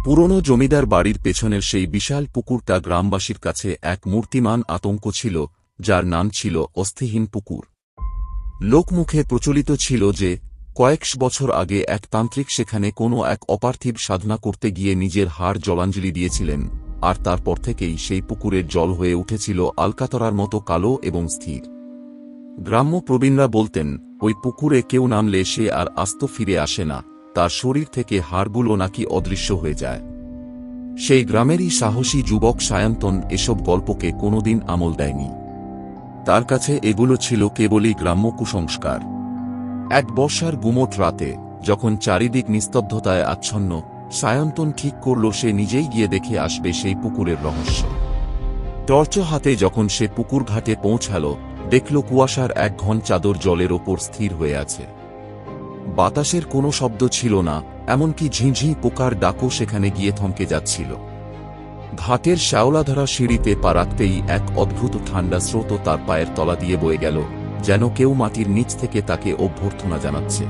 পুরনো জমিদার বাড়ির পেছনের সেই বিশাল পুকুরটা গ্রামবাসীর কাছে এক মূর্তিমান আতঙ্ক ছিল, যার নাম ছিল অস্থিহীন পুকুর। লোকমুখে প্রচলিত ছিল যে কয়েকশ বছর আগে এক তান্ত্রিক সেখানে কোনো এক অপার্থিব সাধনা করতে গিয়ে নিজের হাড় জলাঞ্জলি দিয়েছিলেন, আর তারপর থেকেই সেই পুকুরের জল হয়ে উঠেছিল আলকাতরার মতো কালো এবং স্থির। গ্রাম্য প্রবীণরা বলতেন, ওই পুকুরে কেউ নামলে সে আর আস্ত ফিরে আসে না, তার শরীর থেকে হাড়গুলো নাকি অদৃশ্য হয়ে যায়। সেই গ্রামেরই সাহসী যুবক সায়ন্তন এসব গল্পকে কোনোদিন আমল দেয়নি। তার কাছে এগুলো ছিল কেবলই গ্রাম্য কুসংস্কার। এক বর্ষার গুমোট রাতে, যখন চারিদিক নিস্তব্ধতায় আচ্ছন্ন, সায়ন্তন ঠিক করল সে নিজেই গিয়ে দেখে আসবে সেই পুকুরের রহস্য। টর্চ হাতে যখন সে পুকুর ঘাটে পৌঁছাল, দেখল কুয়াশার এক ঘন চাদর জলের ওপর স্থির হয়ে আছে। বাতাসের কোনো শব্দ ছিল না, এমনকি ঝিঁঝি পোকার ডাকও সেখানে গিয়ে থমকে যাচ্ছিল। ঘাটের শ্যাওলাধরা সিঁড়িতে পা রাখতেই এক অদ্ভুত ঠান্ডা স্রোত তার পায়ের তলা দিয়ে বয়ে গেল, যেন কেউ মাটির নিচ থেকে তাকে অভ্যর্থনা জানাচ্ছে।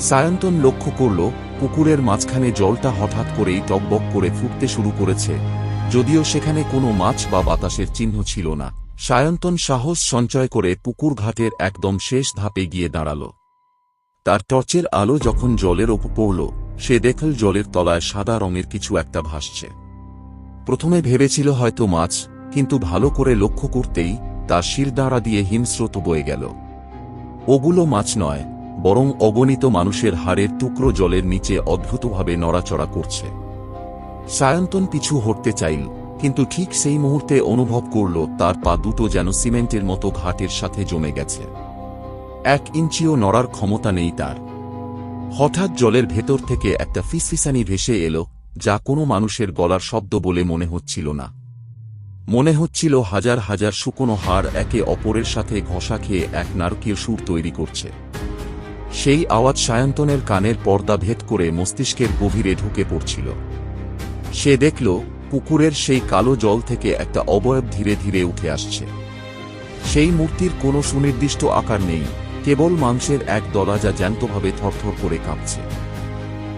সায়ন্তন লক্ষ্য করল, পুকুরের মাঝখানে জলটা হঠাৎ করেই টকবক করে ফুটতে শুরু করেছে, যদিও সেখানে কোনো মাছ বা বাতাসের চিহ্ন ছিল না। সায়ন্তন সাহস সঞ্চয় করে পুকুর ঘাটের একদম শেষ ধাপে গিয়ে দাঁড়াল। তার টর্চের আলো যখন জলের ওপর পড়ল, সে দেখল জলের তলায় সাদা রঙের কিছু একটা ভাসছে। প্রথমে ভেবেছিল হয়তো মাছ, কিন্তু ভালো করে লক্ষ্য করতেই তার শিরদাঁড়া দিয়ে হিমস্রোত বয়ে গেল। ওগুলো মাছ নয়, বরং অগণিত মানুষের হাড়ের টুকরো জলের নিচে অদ্ভুতভাবে নড়াচড়া করছে। সায়ন্তন পিছু হটতে চাইল, কিন্তু ঠিক সেই মুহূর্তে অনুভব করল তার পা দুটো যেন সিমেন্টের মতো ঘাটের সাথে জমে গেছে। 1 ইঞ্চিও নড়ার ক্ষমতা নেই তার। হঠাৎ জলের ভেতর থেকে একটা ফিসফিসানি ভেসে এলো, যা কোনো মানুষের গলার শব্দ বলে মনে হচ্ছিল না। মনে হচ্ছিল হাজার হাজার শুকনো হাড় একে অপরের সাথে ঘষা খেয়ে এক নারকীয় সুর তৈরি করছে। সেই আওয়াজ সায়ন্তনের কানের পর্দা ভেদ করে মস্তিষ্কের গভীরে ঢুকে পড়ছিল। সে দেখল, পুকুরের সেই কালো জল থেকে একটা অবয়ব ধীরে ধীরে উঠে আসছে। সেই মূর্তির কোনো সুনির্দিষ্ট আকার নেই, কেবল মাংসের এক দলা যা জ্যান্তভাবে থরথর করে কাঁপছে।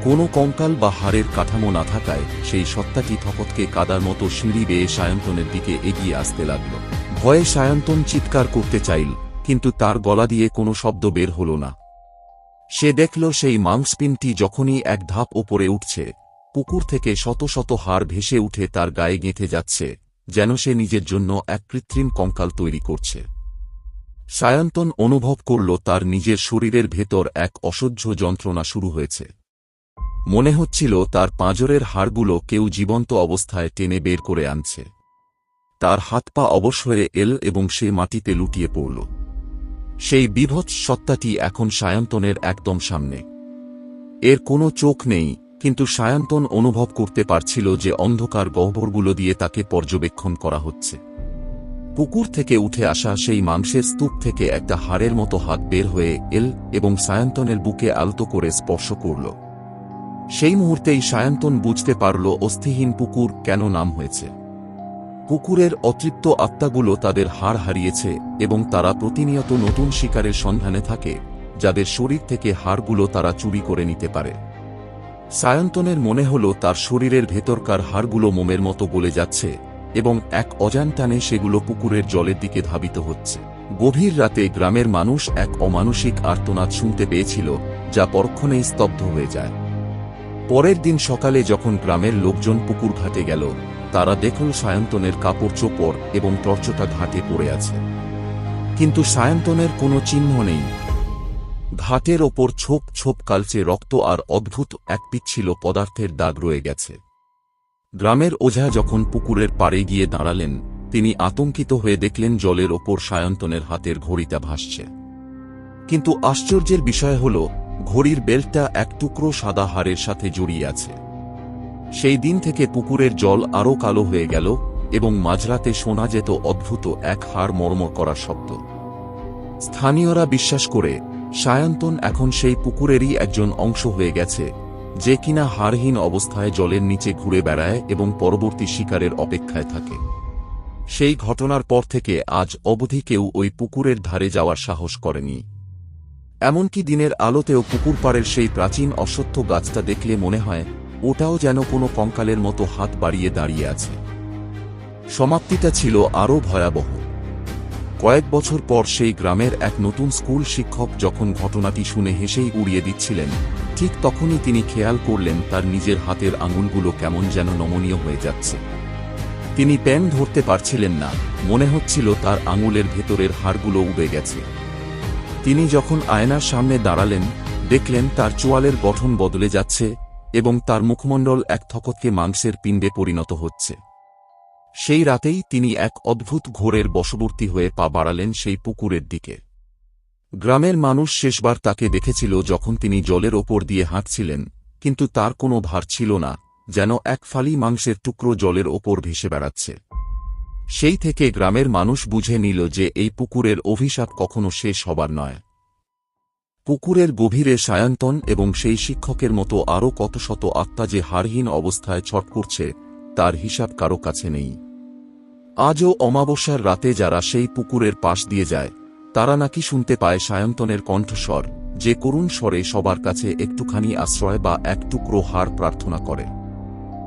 কোনো কঙ্কাল বা হাড়ের কাঠামো না থাকায় সেই সত্তাটি থকতকে কাদার মতো সিঁড়ি বেয়ে সায়ন্তনের দিকে এগিয়ে আসতে লাগল। ভয়ে সায়ন্তন চিৎকার করতে চাইল, কিন্তু তার গলা দিয়ে কোনো শব্দ বের হল না। সে দেখল সেই মাংসপিণ্ডটি যখনই এক ধাপ ওপরে উঠছে, পুকুর থেকে শত শত হাড় ভেসে উঠে তার গায়ে গেঁথে যাচ্ছে, যেন সে নিজের জন্য এক কৃত্রিম কঙ্কাল তৈরি করছে। সায়ন্তন অনুভব করল তার নিজের শরীরের ভেতর এক অসহ্য যন্ত্রণা শুরু হয়েছে। মনে হচ্ছিল তার পাঁজরের হাড়গুলো কেউ জীবন্ত অবস্থায় টেনে বের করে আনছে। তার হাত পা অবশ হয়ে এল এবং সে মাটিতে লুটিয়ে পড়ল। সেই বিভৎস সত্তাটি এখন সায়ন্তনের একদম সামনে। এর কোনো চোখ নেই, কিন্তু সায়ন্তন অনুভব করতে পারছিল যে অন্ধকার গহ্বরগুলো দিয়ে তাকে পর্যবেক্ষণ করা হচ্ছে। পুকুর থেকে উঠে আসা সেই মাংসের স্তূপ থেকে একটা হাড়ের মতো হাত বের হয়ে এল এবং সায়ন্তনের বুকে আলতো করে স্পর্শ করল। সেই মুহূর্তেই সায়ন্তন বুঝতে পারল অস্থিহীন পুকুর কেন নাম হয়েছে। পুকুরের অতৃপ্ত আত্মাগুলো তাদের হাড় হারিয়েছে এবং তারা প্রতিনিয়ত নতুন শিকারের সন্ধানে থাকে, যাদের শরীর থেকে হাড়গুলো তারা চুরি করে নিতে পারে। সায়ন্তনের মনে হল তার শরীরের ভেতরকার হাড়গুলো মোমের মতো গলে যাচ্ছে এবং এক অজান টানে সেগুলো পুকুরের জলের দিকে ধাবিত হচ্ছে। গভীর রাতে গ্রামের মানুষ এক অমানুষিক আর্তনাদ শুনতে পেয়েছিল, যা পরক্ষণেই স্তব্ধ হয়ে যায়। পরের দিন সকালে যখন গ্রামের লোকজন পুকুর ঘাটে গেল, তারা দেখল সায়ন্তনের কাপড় চোপড় এবং টর্চটা ঘাটে পড়ে আছে, কিন্তু সায়ন্তনের কোনো চিহ্ন নেই। ঘাটের ওপর ছোপ ছোপ কালচে রক্ত আর অদ্ভুত এক পিচ্ছিল পদার্থের দাগ রয়ে গেছে। গ্রামের ওঝা যখন পুকুরের পাড়ে গিয়ে দাঁড়ালেন, তিনি আতঙ্কিত হয়ে দেখলেন জলের ওপর সায়ন্তনের হাতের ঘড়িটা ভাসছে। কিন্তু আশ্চর্যের বিষয় হল, ঘড়ির বেল্টটা এক টুকরো সাদা হাড়ের সাথে জড়িয়ে আছে। সেই দিন থেকে পুকুরের জল আরও কালো হয়ে গেল এবং মাঝরাতে শোনা যেত অদ্ভুত এক হাড় মর্মর করার শব্দ। স্থানীয়রা বিশ্বাস করে সায়ন্তন এখন সেই পুকুরেরই একজন অংশ হয়ে গেছে, যে কিনা হাড়হীন অবস্থায় জলের নিচে ঘুরে বেড়ায় এবং পরবর্তী শিকারের অপেক্ষায় থাকে। সেই ঘটনার পর থেকে আজ অবধি কেউ ওই পুকুরের ধারে যাওয়ার সাহস করেনি। এমনকি দিনের আলোতেও পুকুর পাড়ের সেই প্রাচীন অশ্বত্থ গাছটা দেখলে মনে হয় ওটাও যেন কোনো কঙ্কালের মতো হাত বাড়িয়ে দাঁড়িয়ে আছে। সমাপ্তিটা ছিল আরও ভয়াবহ। কয়েক বছর পর সেই গ্রামের এক নতুন স্কুল শিক্ষক যখন ঘটনাটি শুনে হেসেই উড়িয়ে দিচ্ছিলেন, ঠিক তখনই তিনি খেয়াল করলেন তার নিজের হাতের আঙুলগুলো কেমন যেন নমনীয় হয়ে যাচ্ছে। তিনি পেন ধরতে পারছিলেন না, মনে হচ্ছিল তার আঙুলের ভেতরের হাড়গুলো উবে গেছে। তিনি যখন আয়নার সামনে দাঁড়ালেন, দেখলেন তার চোয়ালের গঠন বদলে যাচ্ছে এবং তার মুখমণ্ডল এক থকথকে মাংসের পিণ্ডে পরিণত হচ্ছে। সেই রাতেই তিনি এক অদ্ভুত ঘোরের বশবর্তী হয়ে পা বাড়ালেন সেই পুকুরের দিকে। গ্রামের মানুষ শেষবার তাকে দেখেছিল যখন তিনি জলের ওপর দিয়ে হাঁটছিলেন, কিন্তু তার কোনো ভার ছিল না, যেন এক ফালি মাংসের টুকরো জলের ওপর ভেসে বেড়াচ্ছে। সেই থেকে গ্রামের মানুষ বুঝে নিল যে এই পুকুরের অভিশাপ কখনো শেষ হবার নয়। পুকুরের গভীরে সায়ন্তন এবং সেই শিক্ষকের মতো আরও কত শত আত্মা যে হাড়হীন অবস্থায় ছট করছে, তার হিসাব কারো কাছে নেই। আজও অমাবস্যার রাতে যারা সেই পুকুরের পাশ দিয়ে যায়, তারা নাকি শুনতে পায় সায়ন্তনের কণ্ঠস্বর, যে করুণ স্বরে সবার কাছে একটুখানি আশ্রয় বা এক টুকরো হাড় প্রার্থনা করে।